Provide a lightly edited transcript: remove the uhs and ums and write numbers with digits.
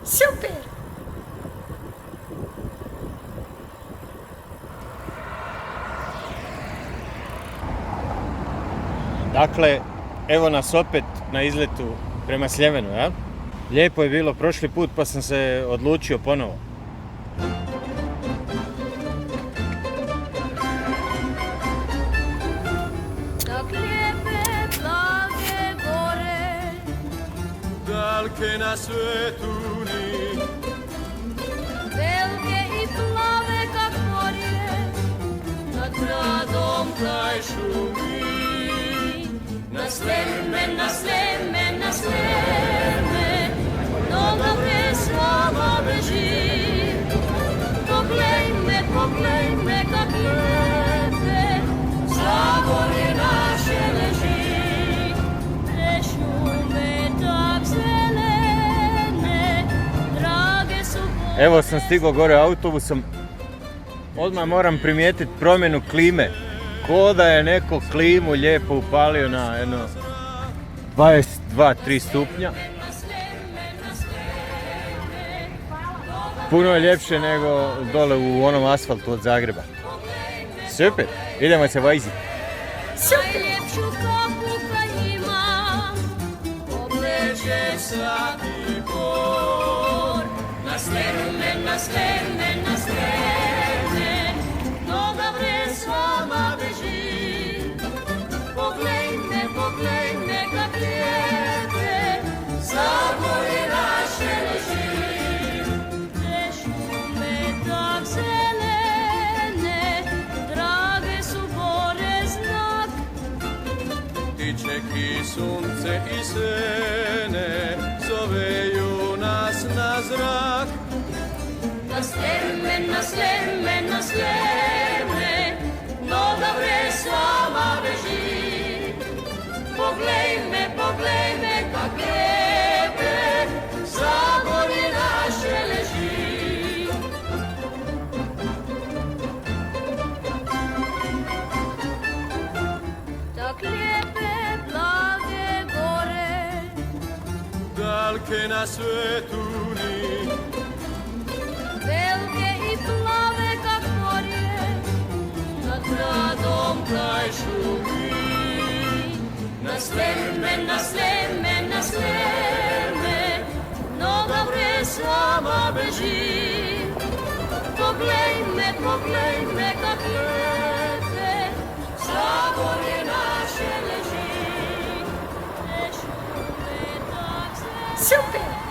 Super! Dakle, evo nas opet na izletu prema Sljemenu, ja? Lijepo je bilo prošli put pa sam se odlučio ponovo. Tak lijepe, blage gore, dalke na svetu ni, velike i plave kak morje, nad gradom kraj šumi. na Sljeme, na Sljeme, na Sljeme, noga me s vama beži. Poglej me kak lijepe, Zagorje naše leži. Te šume tak zelene, drage su bore. Evo sam stigao gore autobusom. Odmah moram primijetiti promjenu klime. Ko da je neko klimu lijepo upalio na jedno 22-3 stupnja. Puno je ljepše nego dole u onom asfaltu od Zagreba. Super, idemo se voziti. Najljepšu kapu kaj ima, obleže Svaki bor, na Sljeme, na Sljeme, na Sljeme, noga vre s vama beži. Poglej me kak lijepe, Zagorje naše leži. Te šume tak zelene, drage su bore znak. ptiček i sunce i sene, zoveju nas na zrak. Na Sljeme, na Sljeme, na Sljeme, noga vre s vama beži. Poglej me kak lijepe, Zagorje naše leži. Tak lijepe, blage gore, Dalke na svetu ni, velike i plave kak morje, nad gradom kraj šumi. na Sljeme, na Sljeme, na Sljeme, noga vre s vama beži. Poglej me kak lijepe, Zagorje naše leži. Te šume tak zelene. Super!